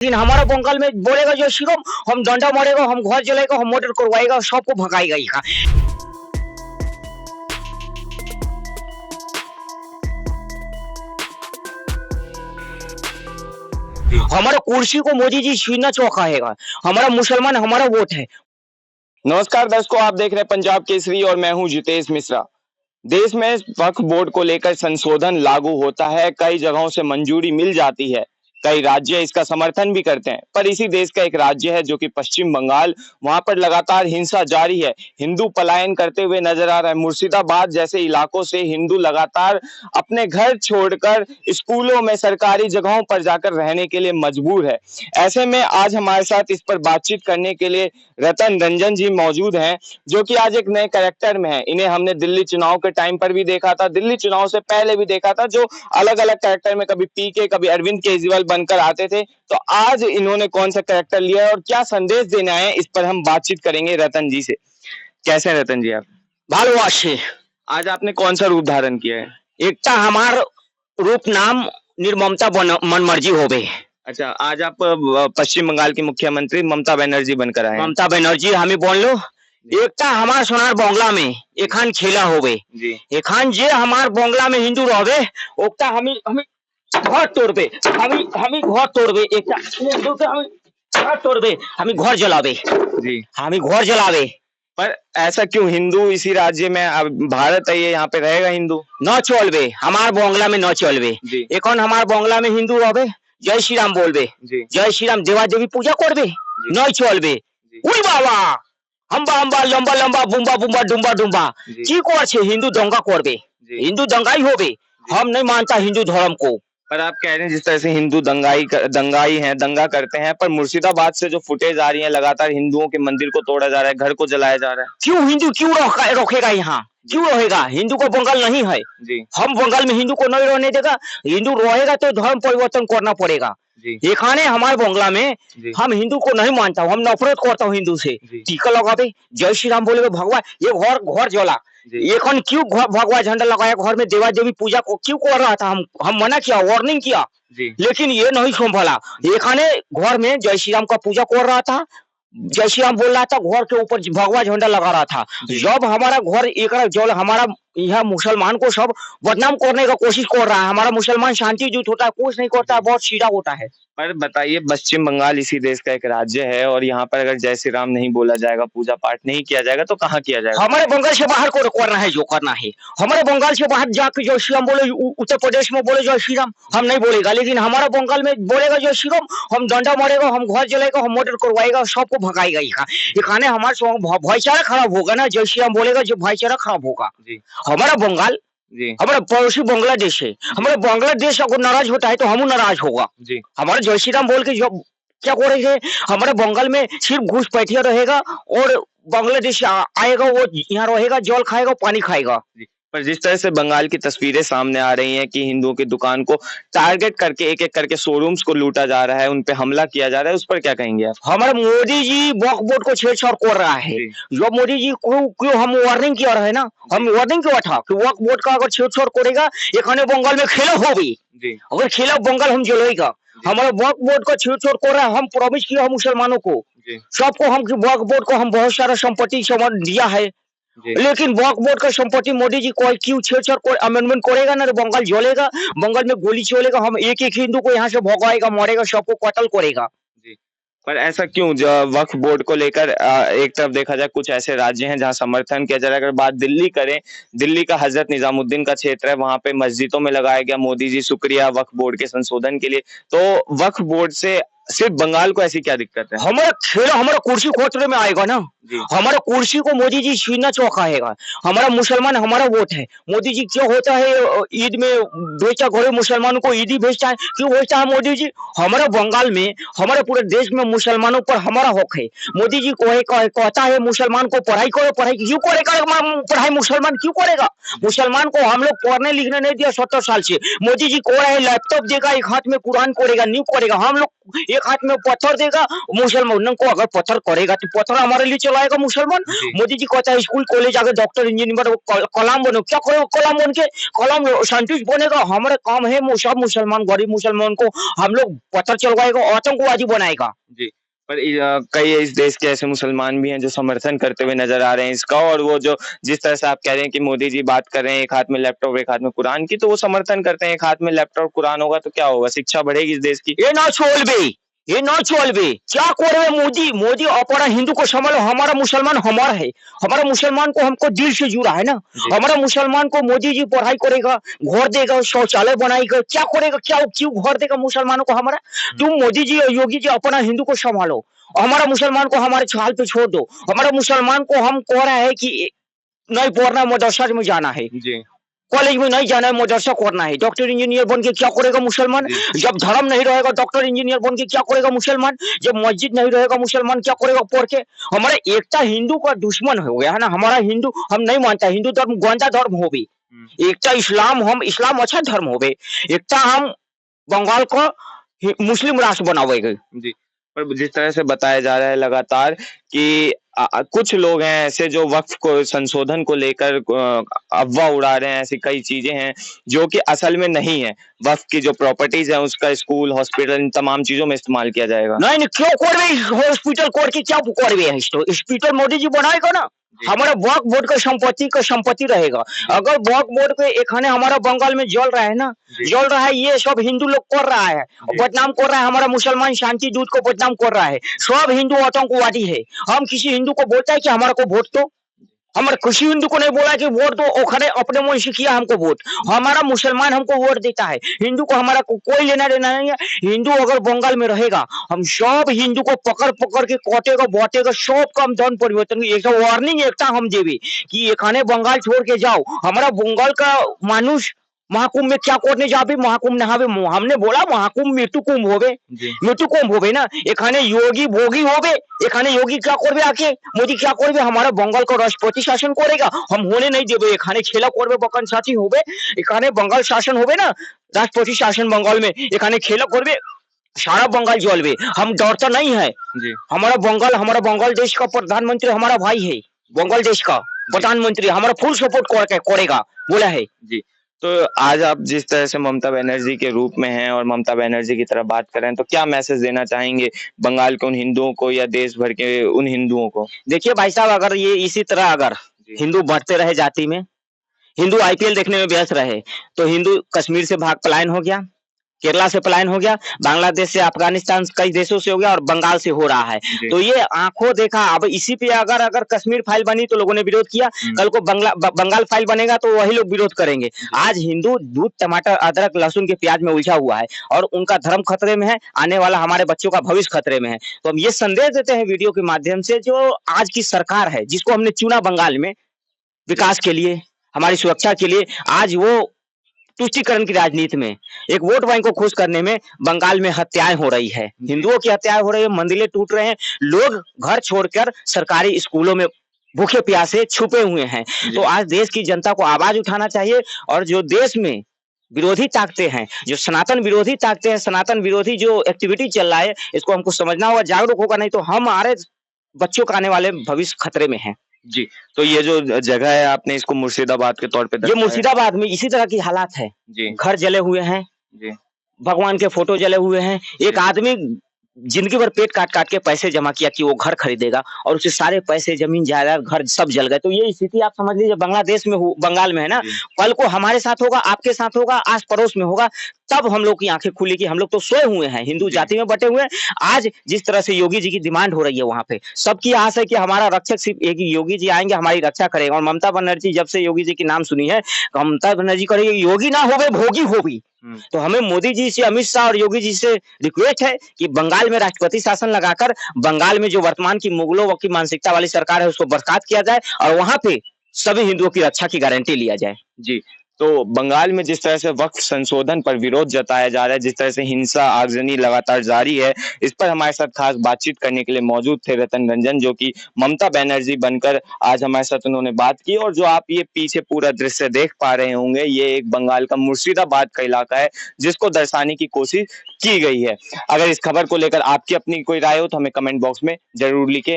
लेकिन हमारा बंगाल में बोलेगा जो शिवम हम डंडा मारेगा, हम घर जलाएगा, हम मर्डर करवाएगा, सबको भगाएगा यहाँ। हमारा कुर्सी को मोदी जी छीनना चौंकाएगा। हमारा मुसलमान हमारा वोट है। नमस्कार दर्शकों, आप देख रहे हैं पंजाब केसरी और मैं हूं जितेश मिश्रा। देश में वक्फ बोर्ड को लेकर संशोधन लागू होता है, कई जगहों से मंजूरी मिल जाती है, कई राज्य इसका समर्थन भी करते हैं। पर इसी देश का एक राज्य है जो कि पश्चिम बंगाल, वहां पर लगातार हिंसा जारी है, हिंदू पलायन करते हुए नजर आ रहा है। मुर्शिदाबाद जैसे इलाकों से हिंदू लगातार अपने घर छोड़कर स्कूलों में, सरकारी जगहों पर जाकर रहने के लिए मजबूर है। ऐसे में आज हमारे साथ इस पर बातचीत करने के लिए रतन रंजन जी मौजूद हैं, जो कि आज एक नए कैरेक्टर में है। इन्हें हमने दिल्ली चुनाव के टाइम पर भी देखा था, दिल्ली चुनाव से पहले भी देखा था, जो अलग अलग कैरेक्टर में कभी पीके, कभी अरविंद केजरीवाल बनकर आते थे। तो आज इन्होंने कौन सा कैरेक्टर लिया है और क्या संदेश देना है, इस पर हम बातचीत करेंगे रतन जी से। कैसे हैं रतन जी आप? भालवासे आज आपने कौन सा रूप धारण किया है? एकता हमार रूप नाम निर्ममता मन मर्जी होवे। अच्छा, आज आप पश्चिम बंगाल की मुख्यमंत्री ममता बनर्जी बनकर आए हैं। ममता बनर्जी हमें बोल लो, एकता हमार सोनार बंगला में एखान खेला होवे जी। एखान जे हमार बंगला में हिंदू रहवे, ओकता हमें हमें घर तोड़बे, हमें घर तोड़बे, एकता हिंदू के हमें घर तोड़बे, हमें घर जलावे जी। हमें घर जलावे। पर ऐसा क्यों? हिंदू इसी राज्य में, अब भारत है ये, यहाँ पे रहेगा हिंदू? न चलबे, हमार बंगला में न चलबे। जी। एखन हमार बंगला में हिंदू रहबे, जय श्री राम बोलबे, जय श्री राम, देवा देवी पूजा करबे, न चलबे। उई बाबा हम्बा हम्बा लंबा लंबा बुम्बा बुम्बा डुम्बा डुम्बा की करछे, हिंदू दंगा करबे, हिंदू दंगाई होबे। हम नहीं मानता हिंदू धर्म को। पर आप कह रहे हैं जिस तरह से हिंदू दंगाई हैं, दंगा करते हैं, पर मुर्शिदाबाद से जो फुटेज आ रही है, लगातार हिंदुओं के मंदिर को तोड़ा जा रहा है, घर को जलाया जा रहा है। क्यों हिंदू क्यों रोकेगा यहाँ? क्यों रहेगा? हिंदू को बंगाल नहीं है जी। हम बंगाल में हिंदू को नहीं रहने देगा। हिंदू रहेगा तो धर्म परिवर्तन करना पड़ेगा। ये खाने हमारे बंगला में हम हिंदू को नहीं मानता हूँ, हम नफरत करता हूँ हिंदू से। टीका लगावे, जय श्री राम बोले, भगवान ये घर जला। ये क्यों भगवा झंडा लगाया घर में, देवा देवी पूजा को क्यों कर रहा था? हम मना किया, वार्निंग किया, लेकिन ये नहीं संभाला। ये खाने घर में जय श्री राम का पूजा कर रहा था, जय श्री राम बोल रहा था, घर के ऊपर भगवा झंडा लगा रहा था। जब हमारा घर एक जल, हमारा यह मुसलमान को सब बदनाम करने का कोशिश कर रहा है। हमारा मुसलमान शांति दूत होता है, कुछ नहीं करता है, बहुत सीधा होता है। पर बताइए, पश्चिम बंगाल इसी देश का एक राज्य है और यहाँ पर अगर जय श्री राम नहीं बोला जाएगा, पूजा पाठ नहीं किया जाएगा, तो कहाँ किया जाएगा? हमारे बंगाल से बाहर करना है, जो करना है हमारे बंगाल से बाहर जाकर जय श्री राम बोले, उत्तर प्रदेश में बोले जय श्री राम, हम नहीं बोलेगा। लेकिन हमारा बंगाल में बोलेगा जय श्री राम, हम डंडा मारेगा, हम घर जलाएगा, हम मर्डर करवाएगा, सबको भगाएगा। यहाँ हमारा भाईचारा खराब होगा ना। जय श्री राम बोलेगा, जो भाईचारा खराब होगा। हमारा बंगाल हमारा पड़ोसी बांग्लादेश है, हमारे बांग्लादेश अगर नाराज होता है तो हम नाराज होगा। हमारे जय श्री राम बोल के जो क्या करेंगे, हमारे बंगाल में सिर्फ घुसपैठिया रहेगा और बांग्लादेश आएगा, वो यहाँ रहेगा, जल खाएगा, पानी खाएगा। पर जिस तरह से बंगाल की तस्वीरें सामने आ रही हैं कि हिंदुओं की दुकान को टारगेट करके एक एक करके शोरूम्स को लूटा जा रहा है, उन पे हमला किया जा रहा है, उस पर क्या कहेंगे आप? हमारे मोदी जी वक्फ बोर्ड को छेड़छाड़ कर रहा है। जो मोदी जी क्यों हम वार्निंग किया रहे ना, हम वार्निंग किया था कि वक्फ बोर्ड का अगर छेड़छाड़ करेगा, ये खाने बंगाल में खेला होगी, अगर खेला बंगाल हम जलेगा। हमारा वक्फ बोर्ड का छेड़छाड़ कर रहा है। हम प्रॉमिस किया मुसलमानों को, सबको, हम वक्फ बोर्ड को हम बहुत सारा संपत्ति दिया है, लेकिन वक्फ बोर्ड का संपत्ति मोदी जी को क्यों छेड़छाड़ अमेंडमेंट करेगा ना, बंगाल जलेगा, बंगाल में गोली चलेगा, हम एक एक हिंदू को यहाँ से भगाएगा, मारेगा, सबको कत्ल करेगा। पर ऐसा क्यों? वक्फ बोर्ड को लेकर एक तरफ देखा जाए, कुछ ऐसे राज्य हैं जहां समर्थन किया जा रहा है। अगर बात दिल्ली करें, दिल्ली का हजरत निजामुद्दीन का क्षेत्र है, वहां पे मस्जिदों में लगाया गया मोदी जी शुक्रिया वक्फ बोर्ड के संशोधन के लिए। तो वक्फ बोर्ड से सिर्फ बंगाल को ऐसी क्या दिक्कत है? हमारा खेला, हमारा कुर्सी खोटरे में आएगा ना, हमारा कुर्सी को मोदी जी छीनना चौंकाएगा। हमारा मुसलमान हमारा वोट है। मोदी जी क्यों होता है ईद में बेचा घोड़े मुसलमानों को ईद ही भेजता है, क्यों भेजता है मोदी जी? हमारा बंगाल में, हमारे पूरे देश में मुसलमानों पर हमारा हक है। मोदी जी कहता है मुसलमान को पढ़ाई करो, पढ़ाई क्यों करेगा? पढ़ाई मुसलमान क्यों करेगा? मुसलमान को हम लोग पढ़ने लिखने नहीं दिया 70 साल से। मोदी जी कह रहे हैं लैपटॉप देगा, एक हाथ में कुरान करेगा, न्यू करेगा। हम लोग एक हाथ में पत्थर देगा, मुसलमानों को अगर पत्थर करेगा तो पत्थर हमारे लिए चलाएगा मुसलमान। मोदी जी कहता है स्कूल कॉलेज आगे डॉक्टर इंजीनियर कलाम बनो, क्या करेगा कलाम बन के? कलाम साइंटिस्ट बनेगा। हमारा काम है सब मुसलमान गरीब मुसलमान को हम लोग पत्थर चलवाएगा, आतंकवादी बनाएगा। जी, पर कई इस देश के ऐसे मुसलमान भी हैं जो समर्थन करते हुए नजर आ रहे हैं इसका, और वो जो जिस तरह से आप कह रहे हैं कि मोदी जी बात कर रहे हैं एक हाथ में लैपटॉप एक हाथ में कुरान की, तो वो समर्थन करते हैं एक हाथ में लैपटॉप कुरान होगा तो क्या होगा, शिक्षा बढ़ेगी इस देश की? ये ना चलबे, ये ना चलबे। क्या करे मोदी? मोदी अपना हिंदू को संभालो, हमारा मुसलमान हमारा है, हमारा मुसलमान को हमको दिल से जुड़ा है ना। हमारा मुसलमान को मोदी जी पढ़ाई करेगा, घर देगा, शौचालय बनाएगा, क्या करेगा? क्या क्यों घर देगा मुसलमानों को हमारा? तुम मोदी जी और योगी जी अपना हिंदू को संभालो, हमारा मुसलमान को हमारे हाल पे छोड़ दो। हमारा मुसलमान को हम कह रहे हैं कि नहीं पढ़ना, मदरसा में जाना है, कॉलेज में नहीं जाना है, मदरसा करना है। डॉक्टर इंजीनियर बन के क्या करेगा मुसलमान? जब धर्म नहीं रहेगा डॉक्टर इंजीनियर बन के क्या करेगा मुसलमान? जब मस्जिद नहीं रहेगा मुसलमान क्या करेगा पढ़ के? हमारा एकता हिंदू का दुश्मन हो गया है ना। हमारा हिंदू हम नहीं मानता, हिंदू धर्म गंदा धर्म हो भी। एकता इस्लाम, हम इस्लाम अच्छा धर्म हो भी। एकता हम बंगाल को मुस्लिम राष्ट्र बनावेगा। जी, पर जिस तरह से बताया जा रहा है लगातार कि कुछ लोग हैं ऐसे जो वक्फ को संशोधन को लेकर अफवाह उड़ा रहे हैं, ऐसी कई चीजें हैं जो कि असल में नहीं है। वक्फ की जो प्रॉपर्टीज है उसका स्कूल हॉस्पिटल इन तमाम चीजों में इस्तेमाल किया जाएगा। नहीं क्यों करवे हॉस्पिटल कर के? क्या करवे? हॉस्पिटल मोदी जी बनाएगा ना। हमारा वक्फ बोर्ड का संपत्ति रहेगा। अगर वक्फ बोर्ड के एक हमारा बंगाल में जल रहा है ना, जल रहा है, ये सब हिंदू लोग कर रहा है, बदनाम कर रहा है, हमारा मुसलमान शांति दूत को बदनाम कर रहा है। सब हिंदू आतंकवादी है। हम किसी हिंदू को बोलता है कि हमारा को वोट दो? हमारे किसी हिंदू को नहीं बोला कि वोट दो, ओखरे अपने मन से किया हमको वोट। हमारा मुसलमान हमको वोट देता है, हिंदू को हमारा को कोई लेना देना नहीं है। हिंदू अगर बंगाल में रहेगा, हम सब हिंदू को पकड़ पकड़ के काटेगा बांटेगा, सब काम धर्म परिवर्तन की एक वार्निंग एकता हम देवी कि एखाने बंगाल छोड़ के जाओ। हमारा बंगाल का मानुष महाकुंभ में क्या करने जाबे? महाकुंभ नहावे। हमने बोला महाकुंभ मृत्यु कुंभ होवे, मृत्यु कुंभ होवे ना। एखाने योगी भोगी होवे, एखाने योगी क्या करबे आके? मोदी क्या करबे? हमारा बंगाल को राष्ट्रपति शासन करेगा, हम होने नहीं देबे। एखाने खेला करबे बकन साथी होवे, एखाने बंगाल शासन होवे ना, राष्ट्रपति शासन बंगाल में, एखाने खेला करबे, सारा बंगाल जलबे। हम डरता नहीं है। हमारा बंगाल देश का प्रधानमंत्री हमारा भाई है, बंगाल देश का प्रधानमंत्री हमारा फुल सपोर्ट करेगा बोला है। जी, तो आज आप जिस तरह से ममता बनर्जी के रूप में हैं और ममता बनर्जी की तरफ बात कर रहे हैं, तो क्या मैसेज देना चाहेंगे बंगाल के उन हिंदुओं को या देश भर के उन हिंदुओं को? देखिए भाई साहब, अगर ये इसी तरह अगर हिंदू बढ़ते रहे जाति में, हिंदू आईपीएल देखने में व्यस्त रहे, तो हिंदू कश्मीर से भाग पलायन हो गया, केरला से पलायन हो गया, बांग्लादेश से, अफगानिस्तान कई देशों से हो गया और बंगाल से हो रहा है। तो ये आंखों देखा। अब इसी पे अगर कश्मीर फाइल बनी तो लोगों ने विरोध किया, कल को बंगाल फाइल बनेगा तो वही लोग विरोध करेंगे। आज हिंदू दूध टमाटर अदरक लहसुन के प्याज में उलझा हुआ है और उनका धर्म खतरे में है, आने वाला हमारे बच्चों का भविष्य खतरे में है। तो हम ये संदेश देते हैं वीडियो के माध्यम से, जो आज की सरकार है जिसको हमने चुना बंगाल में विकास के लिए, हमारी सुरक्षा के लिए, आज वो तुष्टीकरण की राजनीति में, एक वोट बैंक को खुश करने में बंगाल में हत्याएं हो रही है, हिंदुओं की हत्याएं हो रही है, मंदिरें टूट रहे हैं, लोग घर छोड़कर सरकारी स्कूलों में भूखे प्यासे छुपे हुए हैं। तो आज देश की जनता को आवाज उठाना चाहिए और जो देश में विरोधी ताकतें हैं, जो सनातन विरोधी ताकतें हैं, सनातन विरोधी जो एक्टिविटी चल रहा है, इसको हमको समझना होगा, जागरूक होगा, नहीं तो हमारे बच्चों का आने वाले भविष्य खतरे में है। जी, तो ये जो जगह है आपने इसको मुर्शिदाबाद के तौर पे ये मुर्शिदाबाद में इसी तरह की हालात है। घर जले हुए हैं, भगवान के फोटो जले हुए हैं। एक आदमी जिंदगी भर पेट काट काट के पैसे जमा किया कि वो घर खरीदेगा और उसके सारे पैसे, जमीन जायदाद, घर सब जल गए। तो ये स्थिति आप समझ लीजिए बांग्लादेश में बंगाल में है ना। कल को हमारे साथ होगा, आपके साथ होगा, आस पड़ोस में होगा, तब हम लोग की आंखें खुली कि हम लोग तो सोए हुए हैं, हिंदू जाति में बटे हुए हैं। आज जिस तरह से योगी जी की डिमांड हो रही है, वहां पे सबकी आस है कि हमारा रक्षक सिर्फ एक योगी जी आएंगे, हमारी रक्षा करेंगे। और ममता बनर्जी जब से योगी जी की नाम सुनी है, ममता बनर्जी करेगी योगी ना होवे भोगी होगी। तो हमें मोदी जी से, अमित शाह और योगी जी से रिक्वेस्ट है कि बंगाल में राष्ट्रपति शासन लगाकर बंगाल में जो वर्तमान की मुगलों की मानसिकता वाली सरकार है उसको बर्खास्त किया जाए और वहां पे सभी हिंदुओं की रक्षा की गारंटी लिया जाए। जी, तो बंगाल में जिस तरह से वक्फ संशोधन पर विरोध जताया जा रहा है, जिस तरह से हिंसा आगजनी लगातार जारी है, इस पर हमारे साथ खास बातचीत करने के लिए मौजूद थे रतन रंजन, जो कि ममता बनर्जी बनकर आज हमारे साथ उन्होंने बात की। और जो आप ये पीछे पूरा दृश्य देख पा रहे होंगे, ये एक बंगाल का मुर्शिदाबाद का इलाका है, जिसको दर्शाने की कोशिश की गई है। अगर इस खबर को लेकर आपकी अपनी कोई राय हो तो हमें कमेंट बॉक्स में जरूर लिखें।